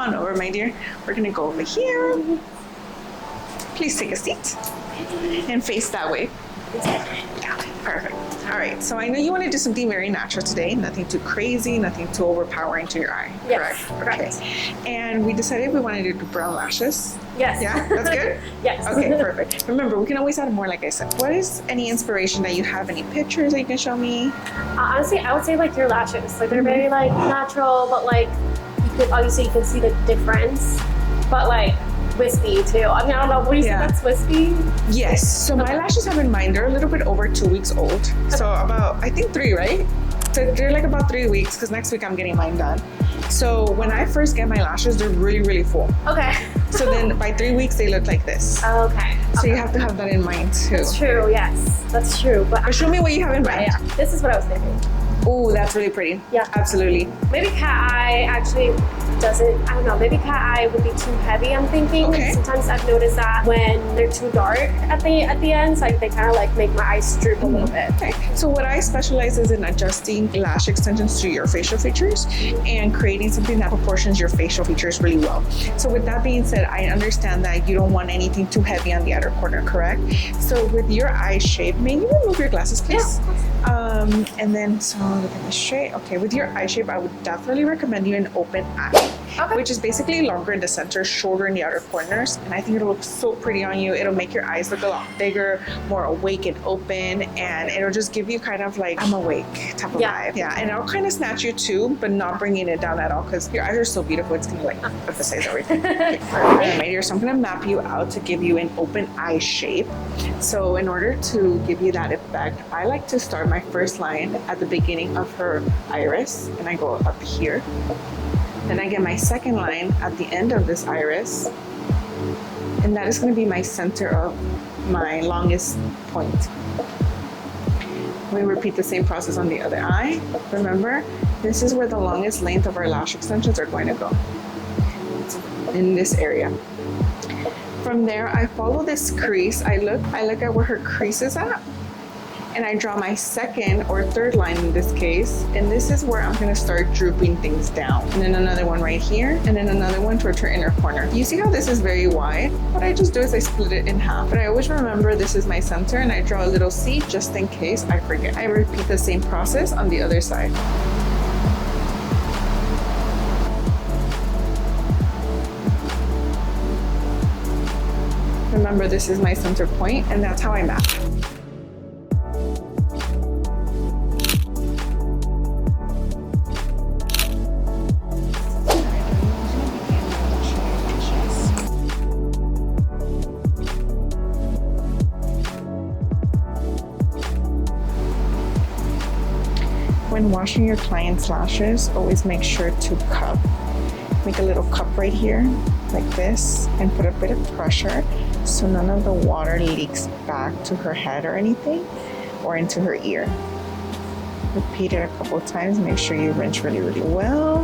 on over, my dear. We're gonna go over here. Please take a seat and face that way. Yeah, perfect. All right, so I know you want to do something very natural today, nothing too crazy, nothing too overpowering to your eye. Yes, correct? Okay. And we decided we wanted to do brown lashes. Yes. Yeah, that's good? Yes. Okay, perfect. Remember, we can always add more, like I said. What is any inspiration that you have? Any pictures that you can show me? Honestly, I would say like your lashes. Like they're very like natural, but like you can see the difference. But like wispy too. I mean, I don't know. What do you say? That's wispy? Yes. So my lashes have been mine. They're a little bit over 2 weeks old. So about, I think 3, right? So they're like about 3 weeks because next week I'm getting mine done. So when I first get my lashes, they're really, really full. Okay. So then by 3 weeks, they look like this. Okay. So you have to have that in mind too. That's true. Yes, that's true. But show me what you have in mind. Yeah. This is what I was thinking. Oh, that's really pretty. Yeah. Absolutely. Maybe cat eye actually doesn't, I don't know, maybe cat eye would be too heavy, I'm thinking. Okay. Sometimes I've noticed that when they're too dark at the end, so they kind of like make my eyes droop a little bit. Okay. So what I specialize is in adjusting lash extensions to your facial features and creating something that proportions your facial features really well. So with that being said, I understand that you don't want anything too heavy on the outer corner, correct? So with your eye shape, may you remove your glasses, please? Yeah. And then, so look at me straight. Okay, with your eye shape, I would definitely recommend you an open eye. Okay. Which is basically longer in the center, shorter in the outer corners. And I think it'll look so pretty on you. It'll make your eyes look a lot bigger, more awake and open. And it'll just give you kind of like, I'm awake type of vibe. Yeah, and it'll kind of snatch you too, but not bringing it down at all because your eyes are so beautiful. It's going to like emphasize everything. Okay, perfect. Right, so I'm going to map you out to give you an open eye shape. So in order to give you that effect, I like to start my first line at the beginning of her iris. And I go up here. Then I get my second line at the end of this iris, and that is going to be my center of my longest point. We repeat the same process on the other eye. Remember, this is where the longest length of our lash extensions are going to go. It's in this area. From there, I follow this crease. I look at where her crease is at, and I draw my second or third line in this case, and this is where I'm going to start drooping things down. And then another one right here, and then another one towards her inner corner. You see how this is very wide? What I just do is I split it in half, but I always remember this is my center, and I draw a little C just in case I forget. I repeat the same process on the other side. Remember, this is my center point, and that's how I map. When washing your client's lashes, always make sure to cup. Make a little cup right here, like this, and put a bit of pressure so none of the water leaks back to her head or anything, or into her ear. Repeat it a couple of times. Make sure you rinse really, really well.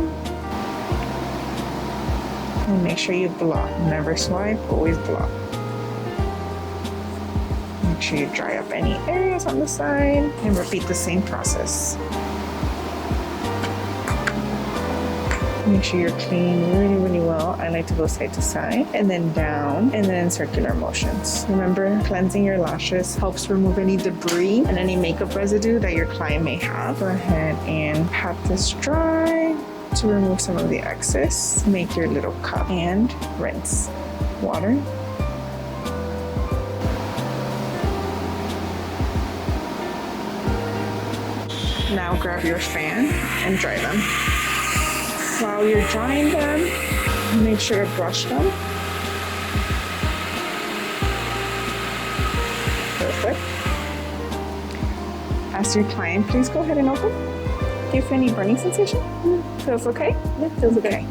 And make sure you blot. Never swipe, always blot. Make sure you dry up any areas on the side, and repeat the same process. Make sure you're cleaning really, really well. I like to go side to side and then down and then in circular motions. Remember, cleansing your lashes helps remove any debris and any makeup residue that your client may have. Go ahead and pat this dry to remove some of the excess. Make your little cup and rinse. Water. Now grab your fan and dry them. While you're drying them, make sure to brush them. Perfect. Ask your client, please go ahead and open. Do you feel any burning sensation? Feels okay? Yeah, feels okay.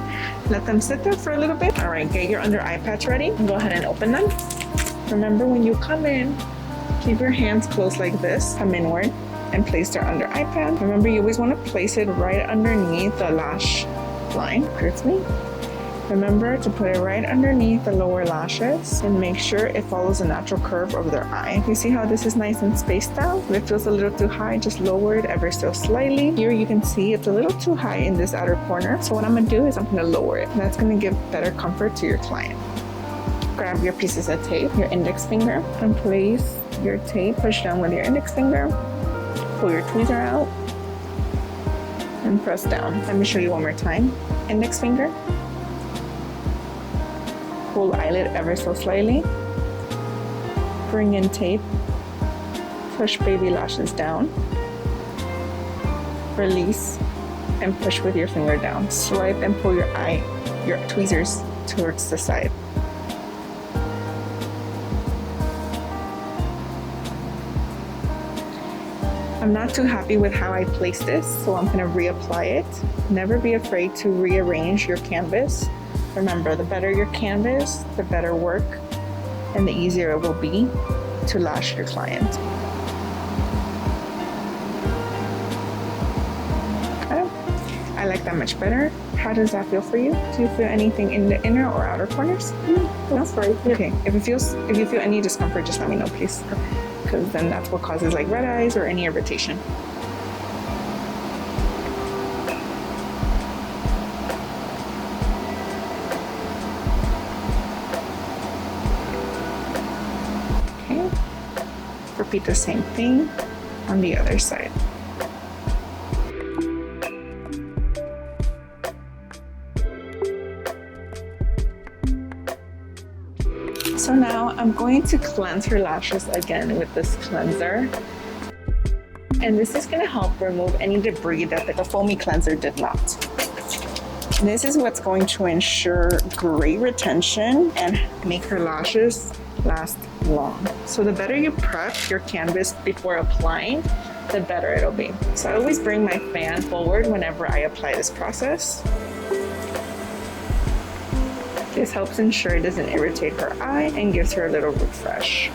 Let them sit there for a little bit. All right, get your under eye patch ready and go ahead and open them. Remember, when you come in, keep your hands closed like this, come inward, and place their under eye pad. Remember, you always want to place it right underneath the lash line. Hurts me. Remember to put it right underneath the lower lashes and make sure it follows the natural curve of their eye. You see how this is nice and spaced out? If it feels a little too high, just lower it ever so slightly. Here you can see it's a little too high in this outer corner. So what I'm gonna do is I'm gonna lower it. That's gonna give better comfort to your client. Grab your pieces of tape, your index finger, and place your tape, push down with your index finger, pull your tweezer out, and press down. Let me show you one more time. Index finger, pull eyelid ever so slightly, bring in tape, push baby lashes down, release, and push with your finger down. Swipe and pull your tweezers towards the side. I'm not too happy with how I placed this, so I'm gonna reapply it. Never be afraid to rearrange your canvas. Remember, the better your canvas, the better work and the easier it will be to lash your client. Okay. I like that much better. How does that feel for you? Do you feel anything in the inner or outer corners? That's fine. Yeah. Okay. If you feel any discomfort, just let me know, please. Because then that's what causes like red eyes or any irritation. Okay, repeat the same thing on the other side. So now I'm going to cleanse her lashes again with this cleanser. And this is gonna help remove any debris that the foamy cleanser did not. This is what's going to ensure great retention and make her lashes last long. So the better you prep your canvas before applying, the better it'll be. So I always bring my fan forward whenever I apply this process. This helps ensure it doesn't irritate her eye and gives her a little refresh.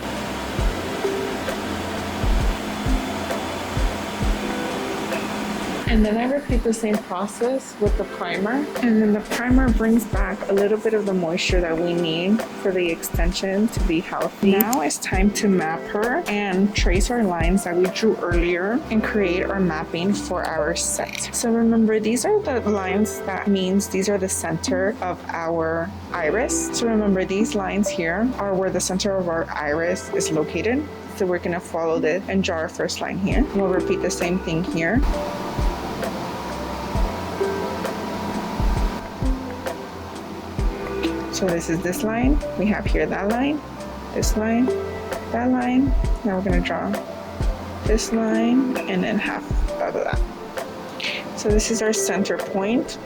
And then I repeat the same process with the primer. And then the primer brings back a little bit of the moisture that we need for the extension to be healthy. Now it's time to map her and trace our lines that we drew earlier and create our mapping for our set. So remember, these are the lines, that means these are the center of our iris. So remember, these lines here are where the center of our iris is located. So we're gonna follow this and draw our first line here. We'll repeat the same thing here. So this is this line. We have here that line, this line, that line. Now we're gonna draw this line and then half of that. So this is our center point.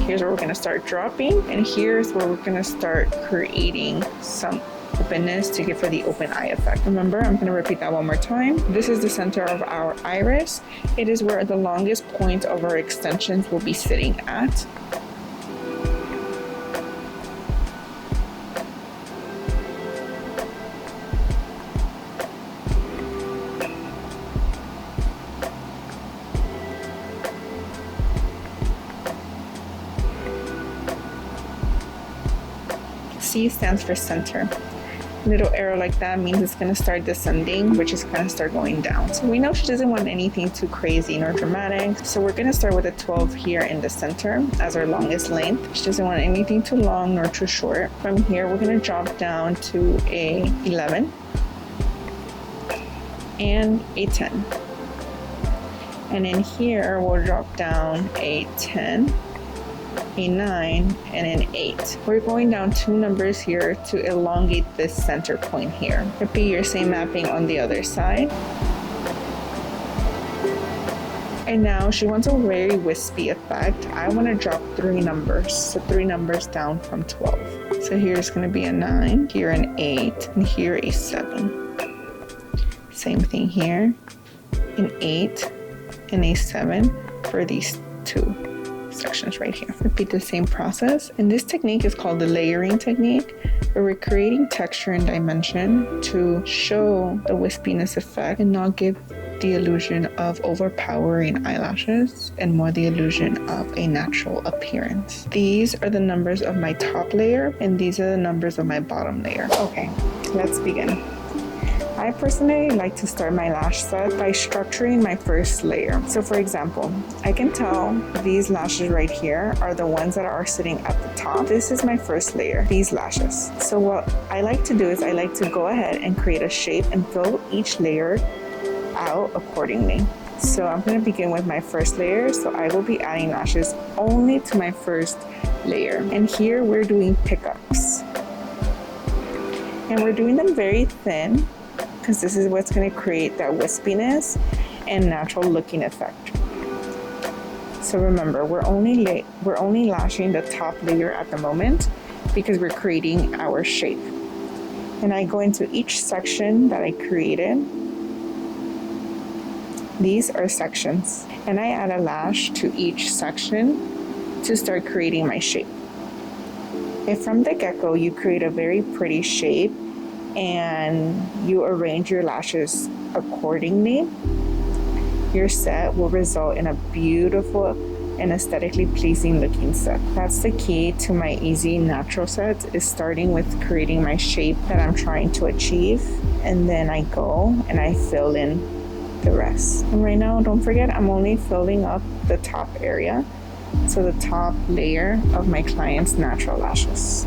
Here's where we're gonna start dropping, and here's where we're gonna start creating some openness to give her the open eye effect. Remember, I'm gonna repeat that one more time. This is the center of our iris. It is where the longest point of our extensions will be sitting at. C stands for center. Little arrow like that means it's going to start descending, which is going to start going down. So we know she doesn't want anything too crazy nor dramatic. So we're going to start with a 12 here in the center as our longest length. She doesn't want anything too long nor too short. From here, we're going to drop down to a 11 and a 10. And in here, we'll drop down a 10, a 9, and an 8. We're going down 2 numbers here to elongate this center point here. Repeat your same mapping on the other side. And now she wants a very wispy effect. I want to drop 3 numbers, so 3 numbers down from 12. So here's going to be a 9, here an 8, and here a 7. Same thing here, an 8 and a 7 for these 2 sections right here. Repeat the same process, and this technique is called the layering technique, where we're creating texture and dimension to show the wispiness effect and not give the illusion of overpowering eyelashes and more the illusion of a natural appearance. These are the numbers of my top layer and these are the numbers of my bottom layer. Okay, let's begin. I personally like to start my lash set by structuring my first layer. So for example, I can tell these lashes right here are the ones that are sitting at the top. This is my first layer, these lashes. So what I like to do is I like to go ahead and create a shape and fill each layer out accordingly. So I'm going to begin with my first layer. So I will be adding lashes only to my first layer. And here we're doing pickups. And we're doing them very thin, because this is what's going to create that wispiness and natural looking effect. So remember, we're only lashing the top layer at the moment because we're creating our shape. And I go into each section that I created. These are sections, and I add a lash to each section to start creating my shape. If from the get-go you create a very pretty shape and you arrange your lashes accordingly, your set will result in a beautiful and aesthetically pleasing looking set. That's the key to my easy natural sets, is starting with creating my shape that I'm trying to achieve, and then I go and I fill in the rest. And right now, don't forget, I'm only filling up the top area, so the top layer of my client's natural lashes.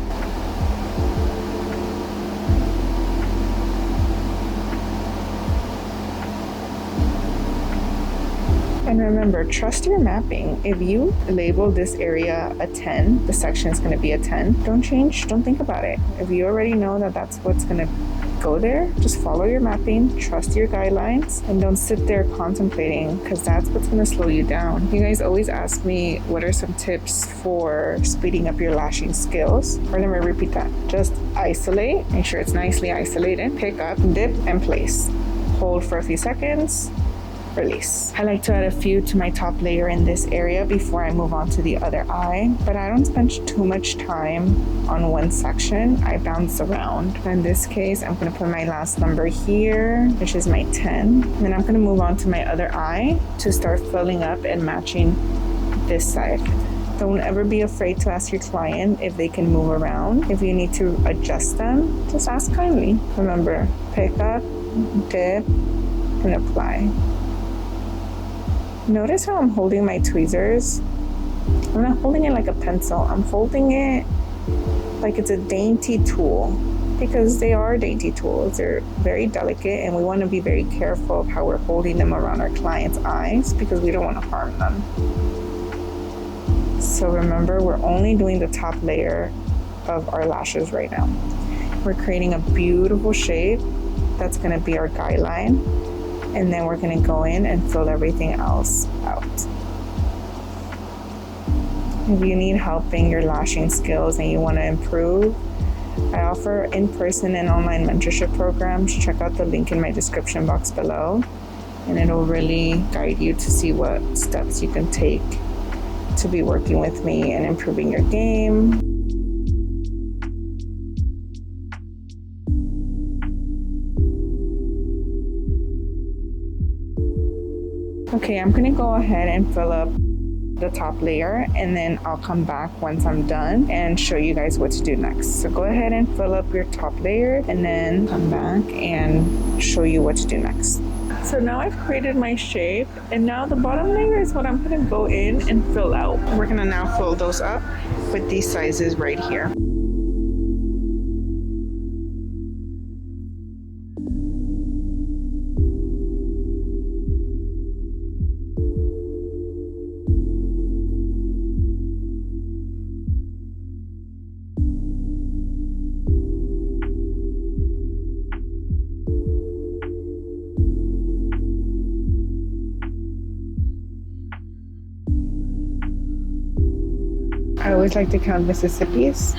And remember, trust your mapping. If you label this area a 10, the section is going to be a 10. Don't change, don't think about it. If you already know that that's what's going to go there, just follow your mapping, trust your guidelines, and don't sit there contemplating, because that's what's going to slow you down. You guys always ask me what are some tips for speeding up your lashing skills. Or let me repeat that. Just isolate, make sure it's nicely isolated, pick up, dip, and place. Hold for a few seconds, release. I like to add a few to my top layer in this area before I move on to the other eye, but I don't spend too much time on one section. I bounce around. In this case, I'm going to put my last number here, which is my 10. And then I'm going to move on to my other eye to start filling up and matching this side. Don't ever be afraid to ask your client if they can move around. If you need to adjust them, just ask kindly. Remember, pick up, dip, and apply. Notice how I'm holding my tweezers. I'm not holding it like a pencil. I'm holding it like it's a dainty tool, because they are dainty tools. They're very delicate, and we want to be very careful of how we're holding them around our clients' eyes, because we don't want to harm them. So remember, we're only doing the top layer of our lashes right now. We're creating a beautiful shape that's going to be our guideline. And then we're going to go in and fill everything else out. If you need help in your lashing skills and you want to improve, I offer in-person and online mentorship programs. Check out the link in my description box below, and it'll really guide you to see what steps you can take to be working with me and improving your game. Okay, I'm gonna go ahead and fill up the top layer, and then I'll come back once I'm done and show you guys what to do next. So go ahead and fill up your top layer, and then come back and show you what to do next. So now I've created my shape, and now the bottom layer is what I'm gonna go in and fill out. We're gonna now fill those up with these sizes right here. I always like to count Mississippi's,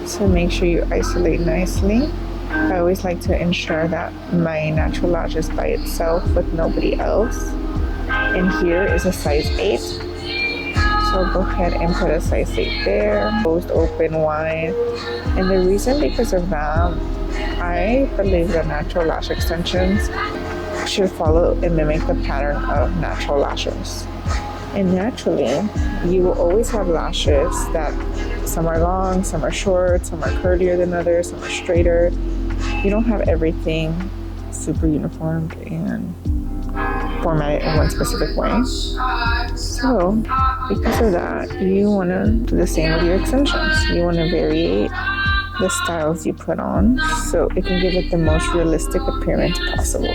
so make sure you isolate nicely. I always like to ensure that my natural lash is by itself with nobody else. And here is a size 8. So go ahead and put a size 8 there, closed, open, wide. And the reason because of that, I believe that natural lash extensions should follow and mimic the pattern of natural lashes. And naturally, you will always have lashes that some are long, some are short, some are curlier than others, some are straighter. You don't have everything super uniformed and formatted in one specific way. So, because of that, you want to do the same with your extensions. You want to vary the styles you put on so it can give it the most realistic appearance possible.